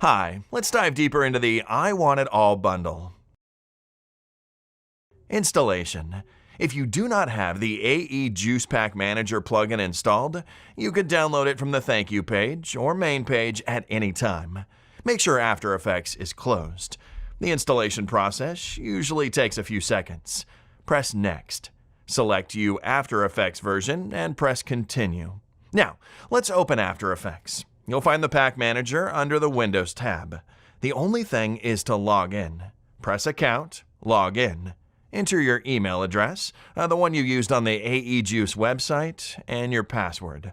Hi, let's dive deeper into the I Want It All bundle. Installation. If you do not have the AE Juice Pack Manager plugin installed, you could download it from the thank you page or main page at any time. Make sure After Effects is closed. The installation process usually takes a few seconds. Press Next. Select your After Effects version and press Continue. Now, let's open After Effects. You'll find the Pack Manager under the Windows tab. The only thing is to log in. Press Account, Log In. Enter your email address, the one you used on the AE Juice website, and your password.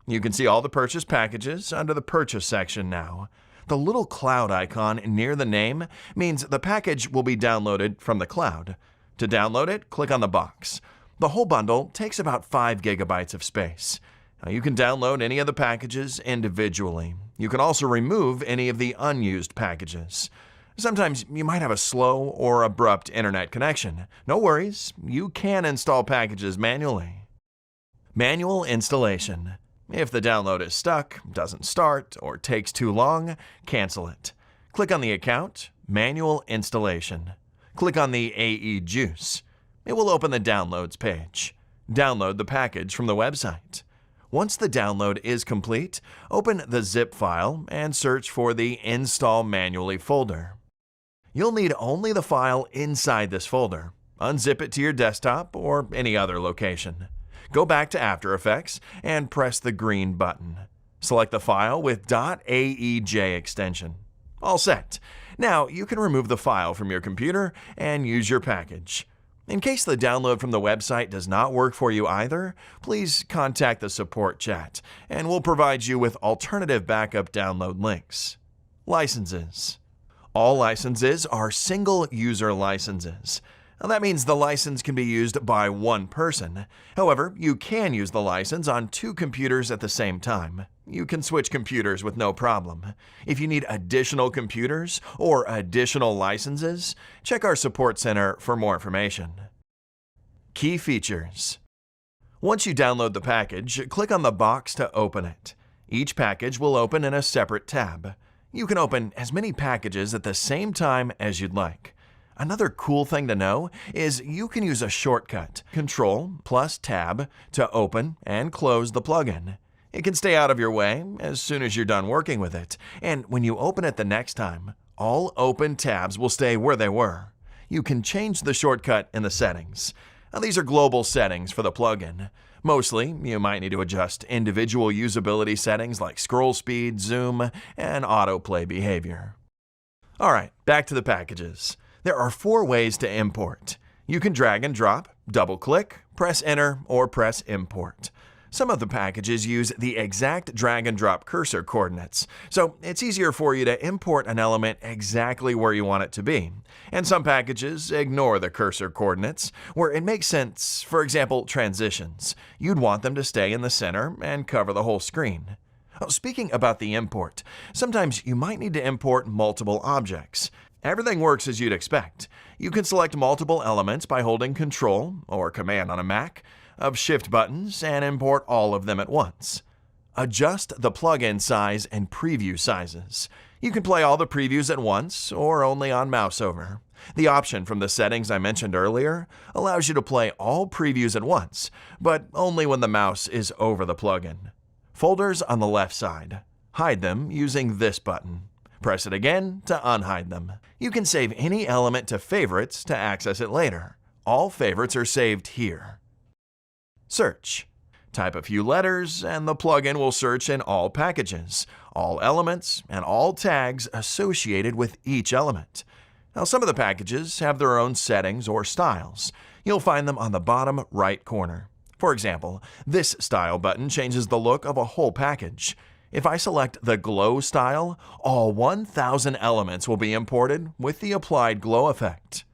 You can see all the purchase packages under the Purchase section now. The little cloud icon near the name means the package will be downloaded from the cloud. To download it, click on the box. The whole bundle takes about 5 gigabytes of space. Now, you can download any of the packages individually. You can also remove any of the unused packages. Sometimes you might have a slow or abrupt internet connection. No worries, you can install packages manually. Manual installation. If the download is stuck, doesn't start, or takes too long, cancel it. Click on the account, Manual Installation. Click on the AE Juice. It will open the Downloads page. Download the package from the website. Once the download is complete, open the zip file and search for the Install Manually folder. You'll need only the file inside this folder. Unzip it to your desktop or any other location. Go back to After Effects and press the green button. Select the file with .aej extension. All set. Now you can remove the file from your computer and use your package. In case the download from the website does not work for you either, please contact the support chat, and we'll provide you with alternative backup download links. Licenses. All licenses are single-user licenses. Now, that means the license can be used by one person. However, you can use the license on 2 computers at the same time. You can switch computers with no problem. If you need additional computers or additional licenses, check our support center for more information. Key features. Once you download the package, click on the box to open it. Each package will open in a separate tab. You can open as many packages at the same time as you'd like. Another cool thing to know is you can use a shortcut, Control+Tab, to open and close the plugin. It can stay out of your way as soon as you're done working with it, and when you open it the next time, all open tabs will stay where they were. You can change the shortcut in the settings. Now, these are global settings for the plugin. Mostly, you might need to adjust individual usability settings like scroll speed, zoom, and autoplay behavior. Alright, back to the packages. There are 4 ways to import. You can drag and drop, double-click, press enter, or press import. Some of the packages use the exact drag and drop cursor coordinates, so it's easier for you to import an element exactly where you want it to be. And some packages ignore the cursor coordinates, where it makes sense, for example, transitions. You'd want them to stay in the center and cover the whole screen. Speaking about the import, sometimes you might need to import multiple objects. Everything works as you'd expect. You can select multiple elements by holding Control, or Command on a Mac, of Shift buttons and import all of them at once. Adjust the plugin size and preview sizes. You can play all the previews at once or only on mouse over. The option from the settings I mentioned earlier allows you to play all previews at once, but only when the mouse is over the plugin. Folders on the left side. Hide them using this button. Press it again to unhide them. You can save any element to favorites to access it later. All favorites are saved here. Search. Type a few letters and the plugin will search in all packages, all elements, and all tags associated with each element. Now, some of the packages have their own settings or styles. You'll find them on the bottom right corner. For example, this style button changes the look of a whole package. If I select the glow style, all 1,000 elements will be imported with the applied glow effect.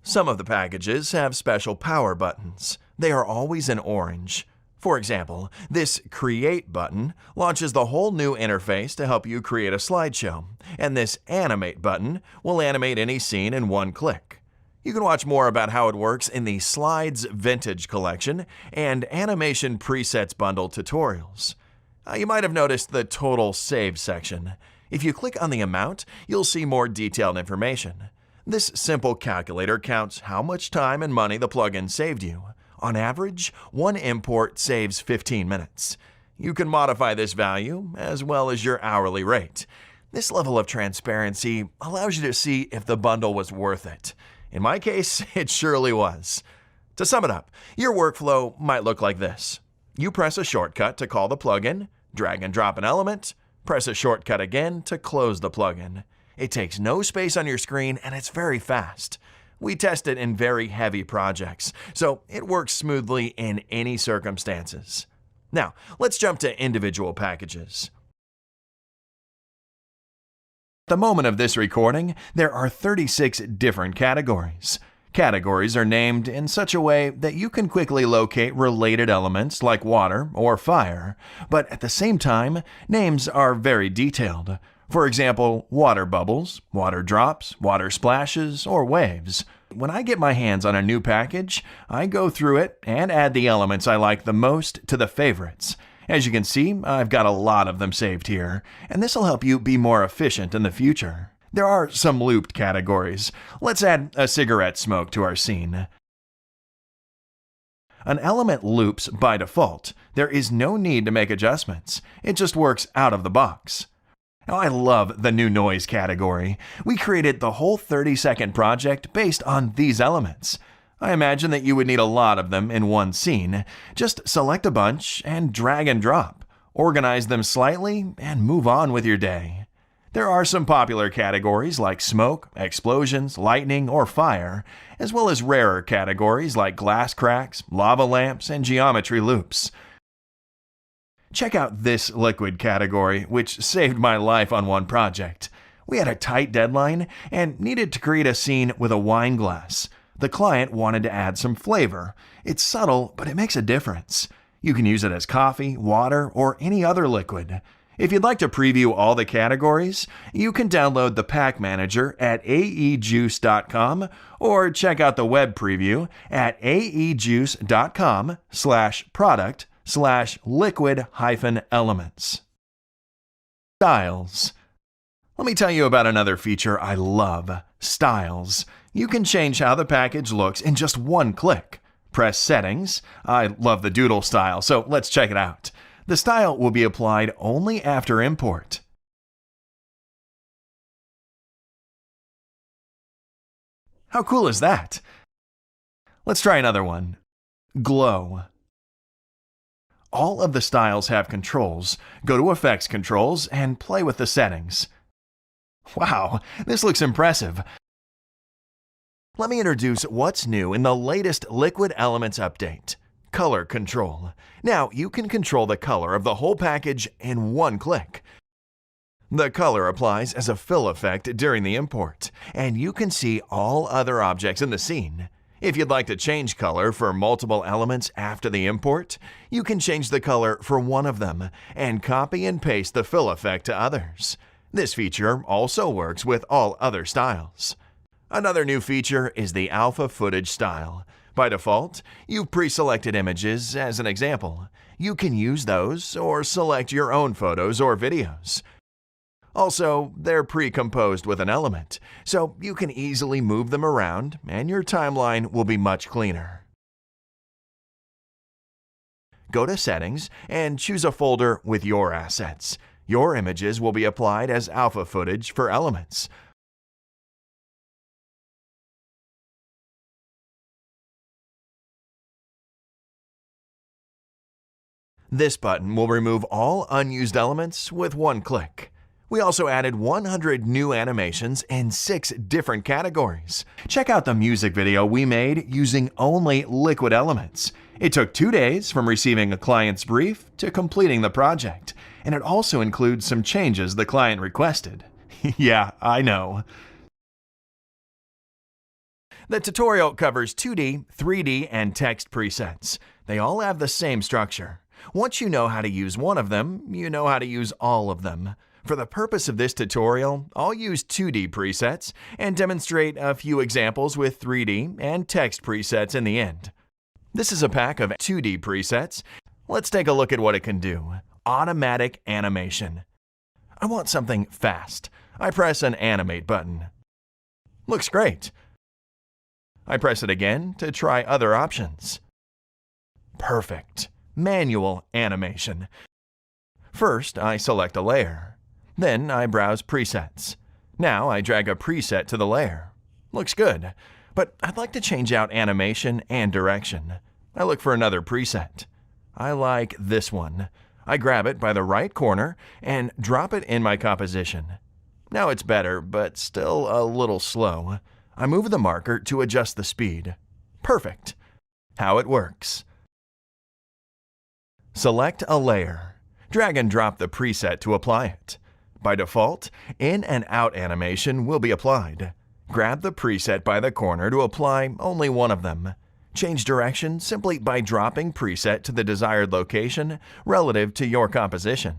Some of the packages have special power buttons. They are always in orange. For example, this Create button launches the whole new interface to help you create a slideshow, and this Animate button will animate any scene in one click. You can watch more about how it works in the Slides Vintage Collection and Animation Presets Bundle tutorials. You might have noticed the Total Save section. If you click on the amount, you'll see more detailed information. This simple calculator counts how much time and money the plugin saved you. On average, one import saves 15 minutes. You can modify this value as well as your hourly rate. This level of transparency allows you to see if the bundle was worth it. In my case, it surely was. To sum it up, your workflow might look like this. You press a shortcut to call the plugin, drag and drop an element, press a shortcut again to close the plugin. It takes no space on your screen and it's very fast. We test it in very heavy projects, so it works smoothly in any circumstances. Now, let's jump to individual packages. At the moment of this recording, there are 36 different categories. Categories are named in such a way that you can quickly locate related elements like water or fire, but at the same time, names are very detailed. For example, water bubbles, water drops, water splashes, or waves. When I get my hands on a new package, I go through it and add the elements I like the most to the favorites. As you can see, I've got a lot of them saved here, and this will help you be more efficient in the future. There are some looped categories. Let's add a cigarette smoke to our scene. An element loops by default. There is no need to make adjustments. It just works out of the box. Now, I love the new noise category. We created the whole 30-second project based on these elements. I imagine that you would need a lot of them in one scene. Just select a bunch and drag and drop. Organize them slightly and move on with your day. There are some popular categories like smoke, explosions, lightning, or fire, as well as rarer categories like glass cracks, lava lamps, and geometry loops. Check out this liquid category, which saved my life on one project. We had a tight deadline and needed to create a scene with a wine glass. The client wanted to add some flavor. It's subtle, but it makes a difference. You can use it as coffee, water, or any other liquid. If you'd like to preview all the categories, you can download the Pack Manager at aejuice.com or check out the web preview at aejuice.com/product/liquid-elements. Styles. Let me tell you about another feature I love, Styles. You can change how the package looks in just one click. Press Settings. I love the doodle style, so let's check it out. The style will be applied only after import. How cool is that? Let's try another one. Glow. All of the styles have controls. Go to Effects Controls and play with the settings. Wow, this looks impressive. Let me introduce what's new in the latest Liquid Elements update. Color Control. Now you can control the color of the whole package in one click. The color applies as a fill effect during the import, and you can see all other objects in the scene. If you'd like to change color for multiple elements after the import, you can change the color for one of them and copy and paste the fill effect to others. This feature also works with all other styles. Another new feature is the Alpha Footage style. By default, you've pre-selected images as an example. You can use those or select your own photos or videos. Also, they're pre-composed with an element, so you can easily move them around and your timeline will be much cleaner. Go to Settings and choose a folder with your assets. Your images will be applied as alpha footage for elements. This button will remove all unused elements with one click. We also added 100 new animations in 6 different categories. Check out the music video we made using only Liquid Elements. It took 2 days from receiving a client's brief to completing the project, and it also includes some changes the client requested. Yeah, I know. The tutorial covers 2D, 3D, and text presets. They all have the same structure. Once you know how to use one of them, you know how to use all of them. For the purpose of this tutorial, I'll use 2D presets and demonstrate a few examples with 3D and text presets in the end. This is a pack of 2D presets. Let's take a look at what it can do. Automatic animation. I want something fast. I press an Animate button. Looks great. I press it again to try other options. Perfect. Manual animation. First, I select a layer. Then I browse presets. Now I drag a preset to the layer. Looks good, but I'd like to change out animation and direction. I look for another preset. I like this one. I grab it by the right corner and drop it in my composition. Now it's better, but still a little slow. I move the marker to adjust the speed. Perfect. How it works. Select a layer. Drag and drop the preset to apply it. By default, in and out animation will be applied. Grab the preset by the corner to apply only one of them. Change direction simply by dropping preset to the desired location relative to your composition.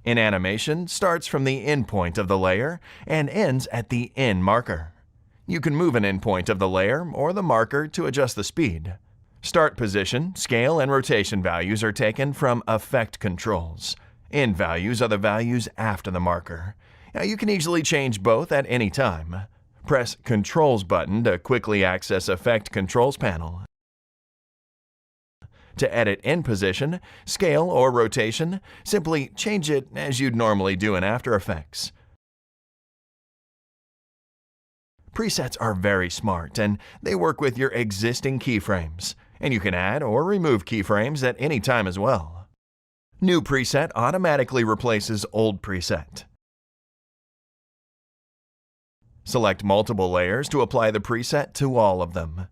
In animation starts from the in point of the layer and ends at the in marker. You can move an in point of the layer or the marker to adjust the speed. Start position, scale, and rotation values are taken from effect controls. In values are the values after the marker. Now you can easily change both at any time. Press Controls button to quickly access Effect Controls panel. To edit in position, scale, or rotation, simply change it as you'd normally do in After Effects. Presets are very smart, and they work with your existing keyframes, and you can add or remove keyframes at any time as well. New preset automatically replaces old preset. Select multiple layers to apply the preset to all of them.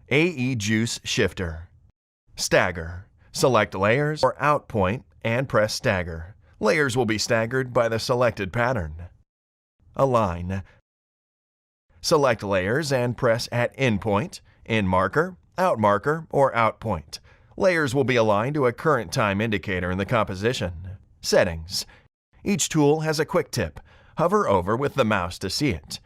AE Juice Shifter. Stagger. Select layers or out point and press Stagger. Layers will be staggered by the selected pattern. Align. Select layers and press at in point, in marker, out marker, or out point. Layers will be aligned to a current time indicator in the composition. Settings. Each tool has a quick tip. Hover over with the mouse to see it.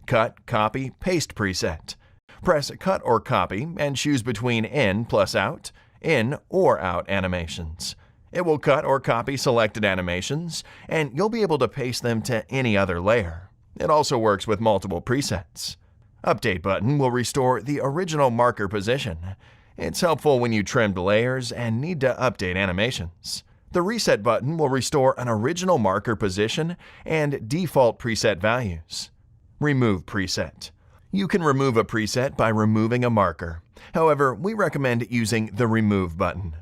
Cut, copy, paste preset. Press Cut or Copy and choose between in plus out, in or out animations. It will cut or copy selected animations, and you'll be able to paste them to any other layer. It also works with multiple presets. Update button will restore the original marker position. It's helpful when you trimmed layers and need to update animations. The Reset button will restore an original marker position and default preset values. Remove preset. You can remove a preset by removing a marker. However, we recommend using the Remove button.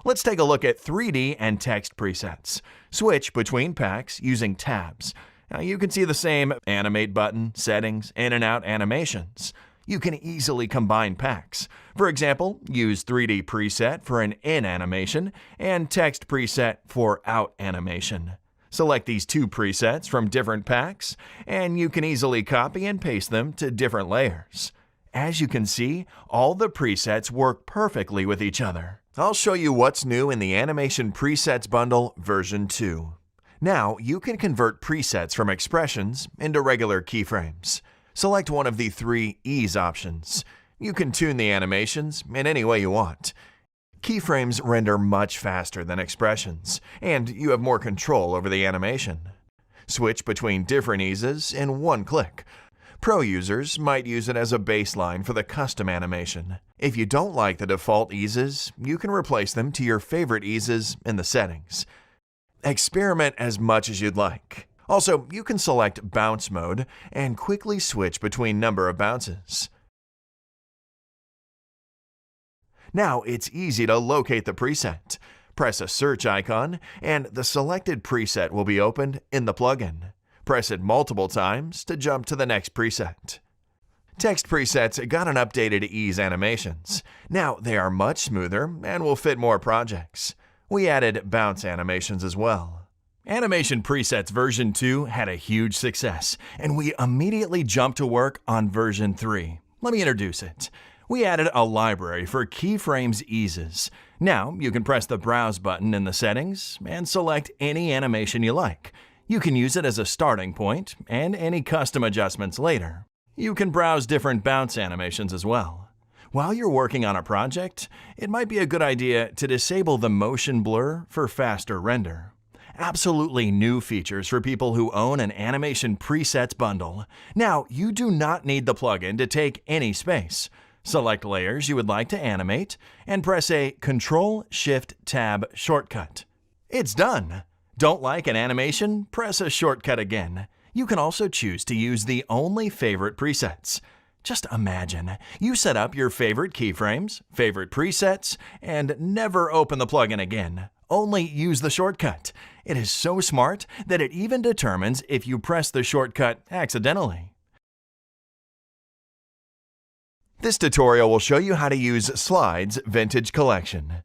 Let's take a look at 3D and text presets. Switch between packs using tabs. Now you can see the same Animate button, Settings, In and Out animations. You can easily combine packs. For example, use 3D preset for an in animation and text preset for out animation. Select these two presets from different packs, and you can easily copy and paste them to different layers. As you can see, all the presets work perfectly with each other. I'll show you what's new in the Animation Presets Bundle version 2. Now, you can convert presets from expressions into regular keyframes. Select one of the 3 ease options. You can tune the animations in any way you want. Keyframes render much faster than expressions, and you have more control over the animation. Switch between different eases in one click. Pro users might use it as a baseline for the custom animation. If you don't like the default eases, you can replace them to your favorite eases in the settings. Experiment as much as you'd like. Also, you can select bounce mode and quickly switch between number of bounces. Now it's easy to locate the preset. Press a search icon and the selected preset will be opened in the plugin. Press it multiple times to jump to the next preset. Text presets got an updated ease animations. Now they are much smoother and will fit more projects. We added bounce animations as well. Animation Presets version 2 had a huge success, and we immediately jumped to work on version 3. Let me introduce it. We added a library for keyframes eases. Now you can press the Browse button in the settings and select any animation you like. You can use it as a starting point and any custom adjustments later. You can browse different bounce animations as well. While you're working on a project, it might be a good idea to disable the motion blur for faster render. Absolutely new features for people who own an Animation Presets bundle. Now, you do not need the plugin to take any space. Select layers you would like to animate and press a Ctrl-Shift-Tab shortcut. It's done! Don't like an animation? Press a shortcut again. You can also choose to use the only favorite presets. Just imagine, you set up your favorite keyframes, favorite presets, and never open the plugin again. Only use the shortcut. It is so smart that it even determines if you press the shortcut accidentally. This tutorial will show you how to use Slide's Vintage Collection.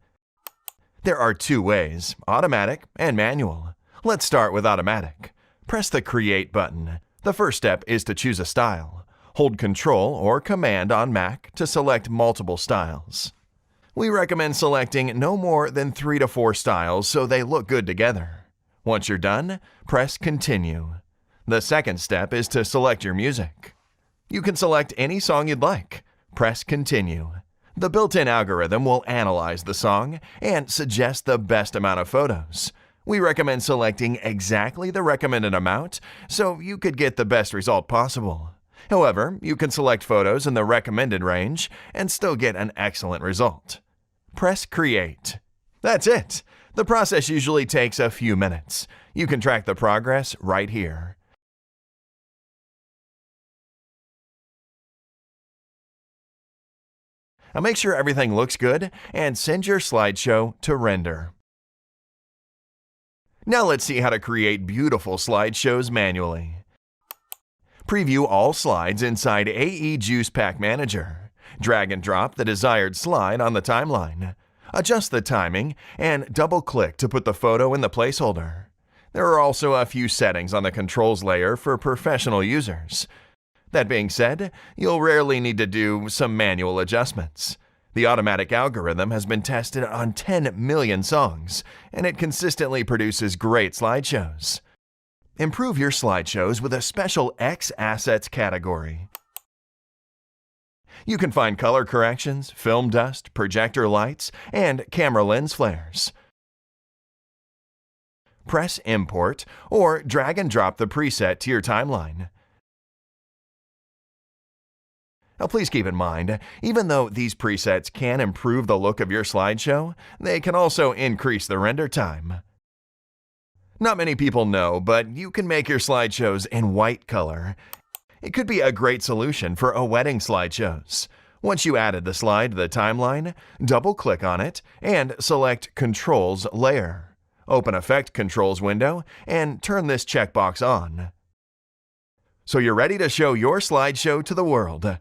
There are two ways, automatic and manual. Let's start with automatic. Press the Create button. The first step is to choose a style. Hold Ctrl or Command on Mac to select multiple styles. We recommend selecting no more than 3 to 4 styles so they look good together. Once you're done, press Continue. The second step is to select your music. You can select any song you'd like. Press Continue. The built-in algorithm will analyze the song and suggest the best amount of photos. We recommend selecting exactly the recommended amount so you could get the best result possible. However, you can select photos in the recommended range and still get an excellent result. Press Create. That's it! The process usually takes a few minutes. You can track the progress right here. Now make sure everything looks good and send your slideshow to render. Now let's see how to create beautiful slideshows manually. Preview all slides inside AE Juice Pack Manager. Drag and drop the desired slide on the timeline. Adjust the timing and double-click to put the photo in the placeholder. There are also a few settings on the controls layer for professional users. That being said, you'll rarely need to do some manual adjustments. The automatic algorithm has been tested on 10 million songs, and it consistently produces great slideshows. Improve your slideshows with a special X Assets category. You can find color corrections, film dust, projector lights, and camera lens flares. Press Import or drag and drop the preset to your timeline. Now please keep in mind, even though these presets can improve the look of your slideshow, they can also increase the render time. Not many people know, but you can make your slideshows in white color. It could be a great solution for a wedding slideshows. Once you added the slide to the timeline, double-click on it and select Controls Layer. Open Effect Controls window and turn this checkbox on. So you're ready to show your slideshow to the world.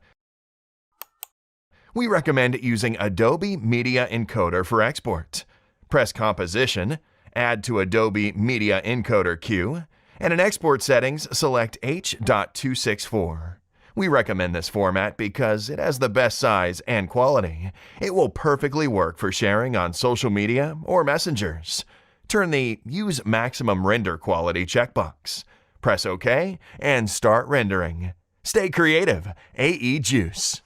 We recommend using Adobe Media Encoder for export. Press Composition, add to Adobe Media Encoder queue, and in export settings, select H.264. We recommend this format because it has the best size and quality. It will perfectly work for sharing on social media or messengers. Turn the Use Maximum Render Quality checkbox. Press OK and start rendering. Stay creative, AE Juice.